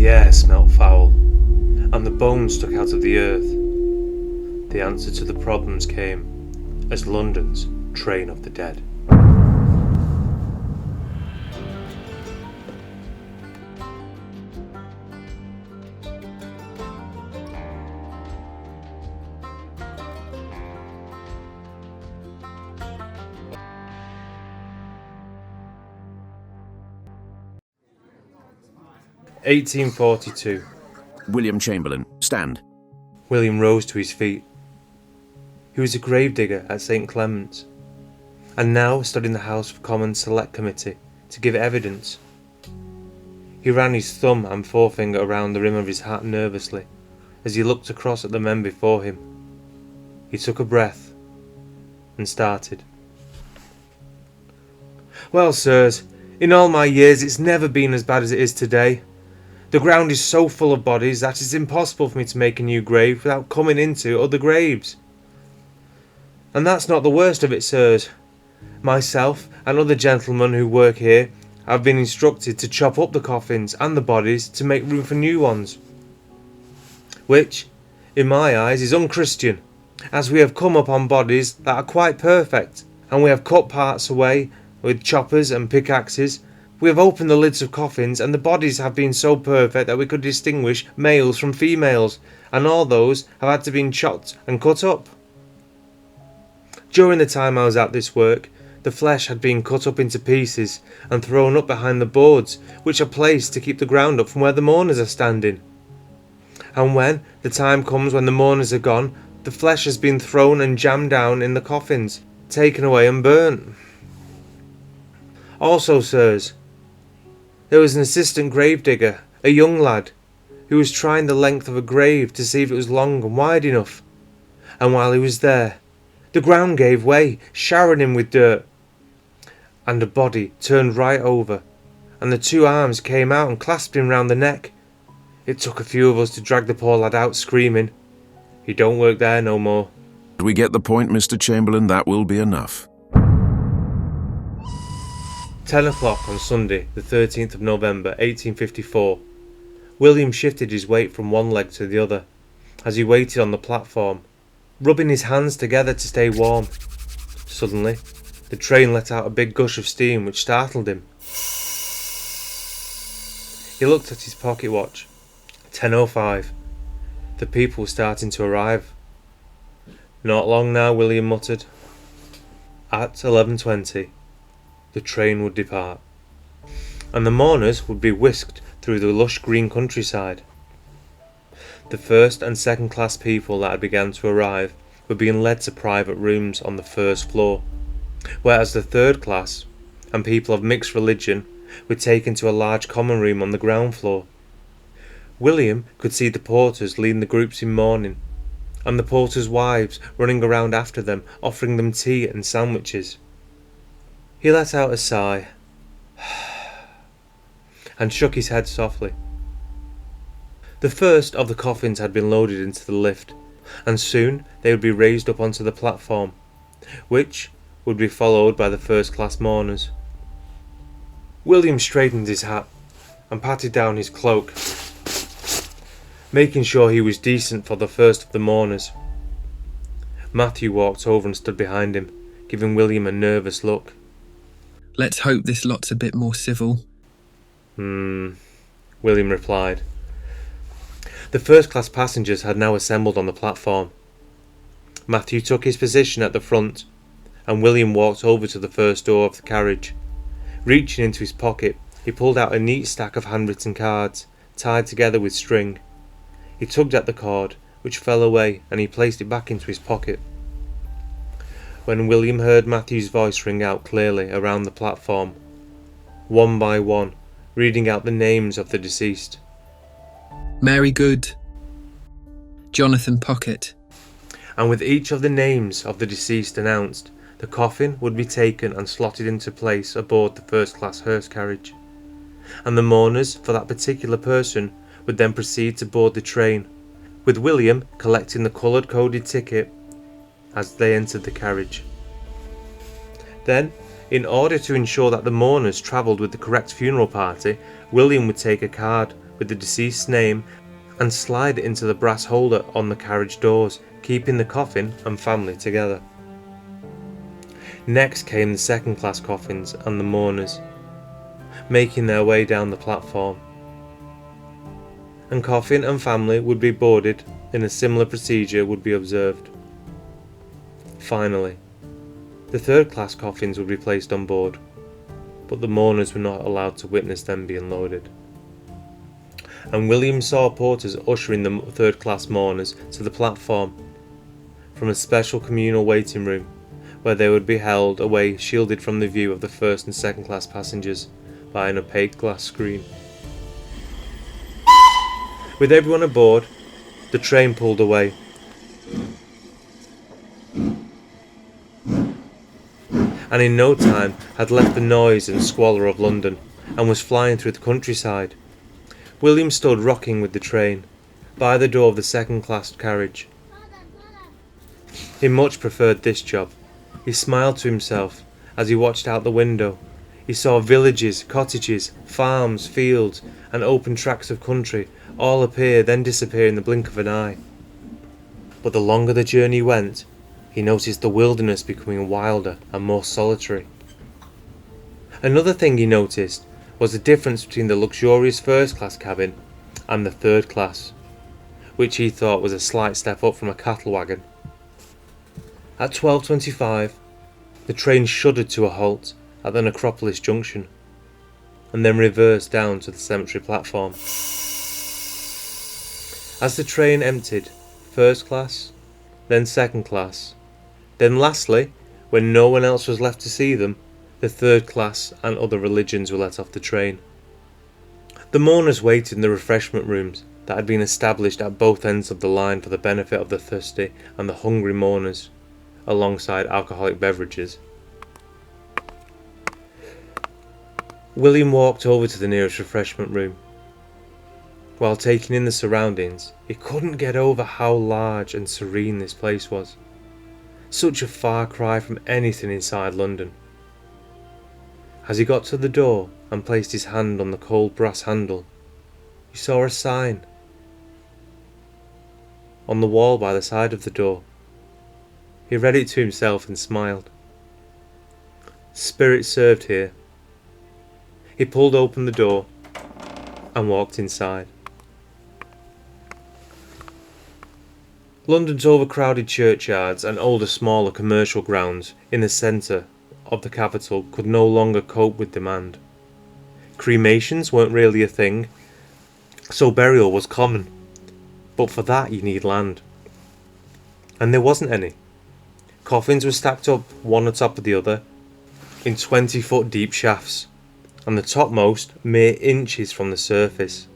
The air smelt foul, and the bones stuck out of the earth. The answer to the problems came as London's train of the dead. (1842). William Chamberlain, stand. William rose to his feet. He was a gravedigger at St. Clement's, and now stood in the House of Commons Select Committee to give evidence. He ran his thumb and forefinger around the rim of his hat nervously as he looked across at the men before him. He took a breath and started. Well, sirs, in all my years it's never been as bad as it is today. The ground is so full of bodies that it's impossible for me to make a new grave without coming into other graves. And that's not the worst of it, sirs. Myself and other gentlemen who work here have been instructed to chop up the coffins and the bodies to make room for new ones, which, in my eyes, is unchristian, as we have come upon bodies that are quite perfect, and we have cut parts away with choppers and pickaxes. We have opened the lids of coffins, and the bodies have been so perfect that we could distinguish males from females, and all those have had to be chopped and cut up. During the time I was at this work, the flesh had been cut up into pieces and thrown up behind the boards, which are placed to keep the ground up from where the mourners are standing. And when the time comes when the mourners are gone, the flesh has been thrown and jammed down in the coffins, taken away and burnt. Also, sirs, there was an assistant gravedigger, a young lad, who was trying the length of a grave to see if it was long and wide enough. And while he was there, the ground gave way, showering him with dirt, and a body turned right over, and the two arms came out and clasped him round the neck. It took a few of us to drag the poor lad out screaming. He don't work there no more. We get the point, Mr. Chamberlain. That will be enough. 10 o'clock on Sunday, the 13th of November, 1854. William shifted his weight from one leg to the other as he waited on the platform, rubbing his hands together to stay warm. Suddenly, the train let out a big gush of steam which startled him. He looked at his pocket watch. 10:05. The people were starting to arrive. Not long now, William muttered. At 11:20. The train would depart, and the mourners would be whisked through the lush green countryside. The first and second class people that had begun to arrive were being led to private rooms on the first floor, whereas the third class and people of mixed religion were taken to a large common room on the ground floor. William could see the porters leading the groups in mourning, and the porters' wives running around after them, offering them tea and sandwiches. He let out a sigh and shook his head softly. The first of the coffins had been loaded into the lift, and soon they would be raised up onto the platform, which would be followed by the first-class mourners. William straightened his hat and patted down his cloak, making sure he was decent for the first of the mourners. Matthew walked over and stood behind him, giving William a nervous look. Let's hope this lot's a bit more civil. William replied. The first-class passengers had now assembled on the platform. Matthew took his position at the front, and William walked over to the first door of the carriage. Reaching into his pocket, he pulled out a neat stack of handwritten cards, tied together with string. He tugged at the cord, which fell away, and he placed it back into his pocket. When William heard Matthew's voice ring out clearly around the platform, one by one, reading out the names of the deceased. Mary Good, Jonathan Pocket. And with each of the names of the deceased announced, the coffin would be taken and slotted into place aboard the first-class hearse carriage, and the mourners for that particular person would then proceed to board the train, with William collecting the coloured coded ticket as they entered the carriage. Then, in order to ensure that the mourners travelled with the correct funeral party, William would take a card with the deceased's name and slide it into the brass holder on the carriage doors, keeping the coffin and family together. Next came the second-class coffins and the mourners, making their way down the platform. And coffin and family would be boarded, and a similar procedure would be observed. Finally, the third-class coffins would be placed on board, but the mourners were not allowed to witness them being loaded. And William saw porters ushering the third-class mourners to the platform from a special communal waiting room, where they would be held away, shielded from the view of the first and second-class passengers by an opaque glass screen. With everyone aboard, the train pulled away. And in no time had left the noise and squalor of London, and was flying through the countryside. William stood rocking with the train, by the door of the second-class carriage. He much preferred this job. He smiled to himself as he watched out the window. He saw villages, cottages, farms, fields, and open tracts of country all appear, then disappear in the blink of an eye. But the longer the journey went, he noticed the wilderness becoming wilder and more solitary. Another thing he noticed was the difference between the luxurious first-class cabin and the third class, which he thought was a slight step up from a cattle wagon. At 12:25, the train shuddered to a halt at the Necropolis Junction, and then reversed down to the cemetery platform. As the train emptied, first class, then second class, then lastly, when no one else was left to see them, the third class and other religions were let off the train. The mourners waited in the refreshment rooms that had been established at both ends of the line for the benefit of the thirsty and the hungry mourners, alongside alcoholic beverages. William walked over to the nearest refreshment room. While taking in the surroundings, he couldn't get over how large and serene this place was. Such a far cry from anything inside London. As he got to the door and placed his hand on the cold brass handle, he saw a sign on the wall by the side of the door. He read it to himself and smiled. Spirit served here. He pulled open the door and walked inside. London's overcrowded churchyards and older smaller commercial grounds in the centre of the capital could no longer cope with demand. Cremations weren't really a thing, so burial was common, but for that you need land. And there wasn't any. Coffins were stacked up one on top of the other in 20-foot deep shafts, and the topmost mere inches from the surface.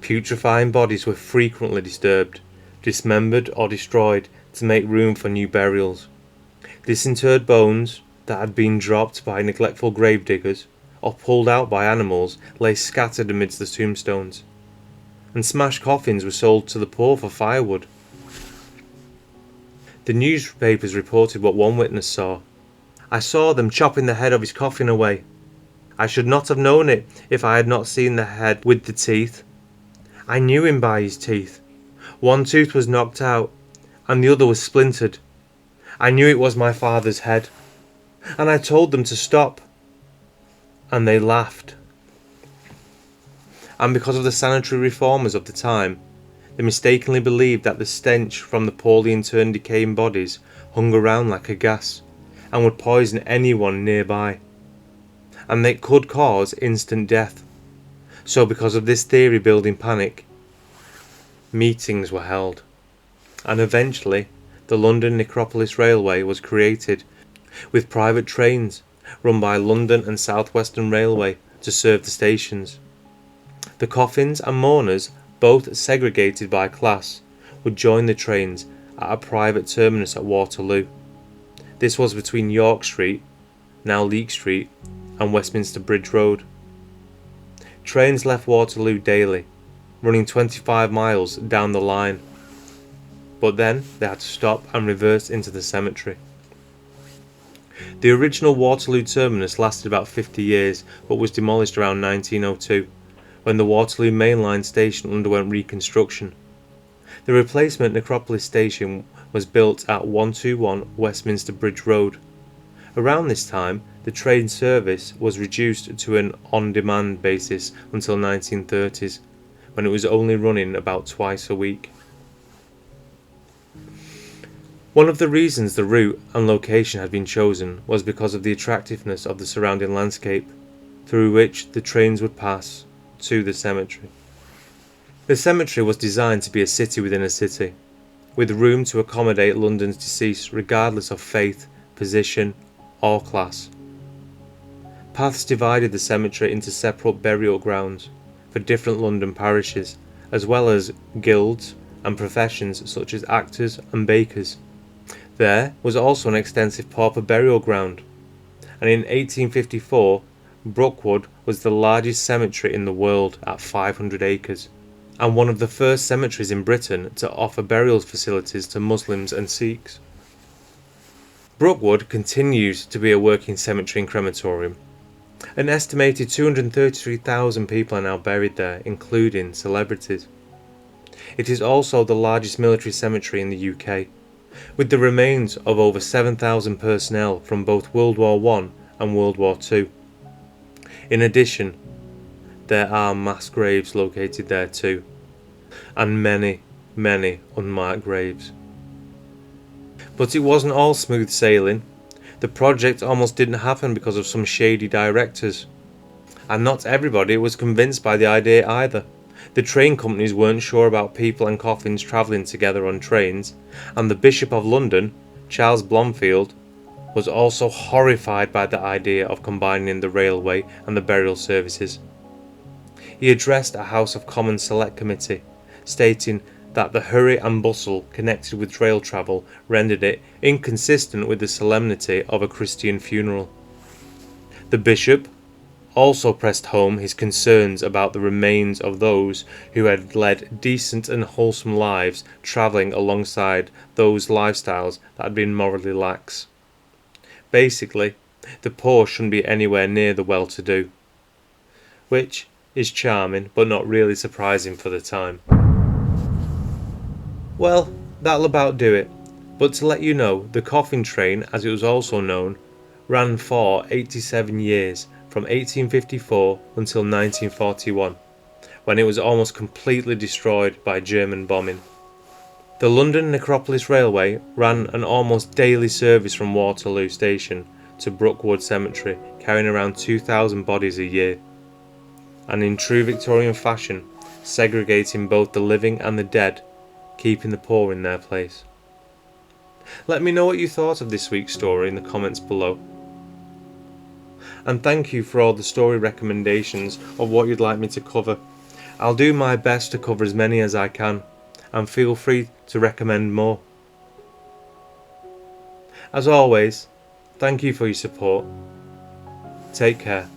Putrefying bodies were frequently disturbed, dismembered or destroyed to make room for new burials. Disinterred bones that had been dropped by neglectful gravediggers or pulled out by animals lay scattered amidst the tombstones, and smashed coffins were sold to the poor for firewood. The newspapers reported what one witness saw. I saw them chopping the head of his coffin away. I should not have known it if I had not seen the head with the teeth. I knew him by his teeth. One tooth was knocked out, and the other was splintered. I knew it was my father's head, and I told them to stop, and they laughed. And because of the sanitary reformers of the time, they mistakenly believed that the stench from the poorly interned decaying bodies hung around like a gas, and would poison anyone nearby, and they could cause instant death. So because of this theory building panic, meetings were held, and eventually the London Necropolis Railway was created, with private trains run by London and South Western Railway to serve the stations. The coffins and mourners, both segregated by class, would join the trains at a private terminus at Waterloo. This was between York Street, now Leek Street, and Westminster Bridge Road. Trains left Waterloo daily, running 25 miles down the line, but then they had to stop and reverse into the cemetery. The original Waterloo terminus lasted about 50 years, but was demolished around 1902, when the Waterloo Main Line station underwent reconstruction. The replacement Necropolis station was built at 121 Westminster Bridge Road. Around this time, the train service was reduced to an on-demand basis until 1930s, when it was only running about twice a week. One of the reasons the route and location had been chosen was because of the attractiveness of the surrounding landscape, through which the trains would pass to the cemetery. The cemetery was designed to be a city within a city, with room to accommodate London's deceased regardless of faith, position, or class. Paths divided the cemetery into separate burial grounds for different London parishes, as well as guilds and professions such as actors and bakers. There was also an extensive pauper burial ground, and in 1854 Brookwood was the largest cemetery in the world at 500 acres, and one of the first cemeteries in Britain to offer burial facilities to Muslims and Sikhs. Brookwood continues to be a working cemetery and crematorium. An estimated 233,000 people are now buried there, including celebrities. It is also the largest military cemetery in the UK, with the remains of over 7,000 personnel from both World War I and World War II. In addition, there are mass graves located there too, and many, many unmarked graves. But it wasn't all smooth sailing. The project almost didn't happen because of some shady directors. And not everybody was convinced by the idea either. The train companies weren't sure about people and coffins travelling together on trains, and the Bishop of London, Charles Blomfield, was also horrified by the idea of combining the railway and the burial services. He addressed a House of Commons Select Committee, stating that the hurry and bustle connected with rail travel rendered it inconsistent with the solemnity of a Christian funeral. The bishop also pressed home his concerns about the remains of those who had led decent and wholesome lives travelling alongside those lifestyles that had been morally lax. Basically, the poor shouldn't be anywhere near the well-to-do, which is charming but not really surprising for the time. Well, that'll about do it, but to let you know, the coffin train, as it was also known, ran for 87 years, from 1854 until 1941, when it was almost completely destroyed by German bombing. The London Necropolis Railway ran an almost daily service from Waterloo Station to Brookwood Cemetery, carrying around 2,000 bodies a year, and in true Victorian fashion, segregating both the living and the dead, keeping the poor in their place. Let me know what you thought of this week's story in the comments below. And thank you for all the story recommendations of what you'd like me to cover. I'll do my best to cover as many as I can, and feel free to recommend more. As always, thank you for your support. Take care.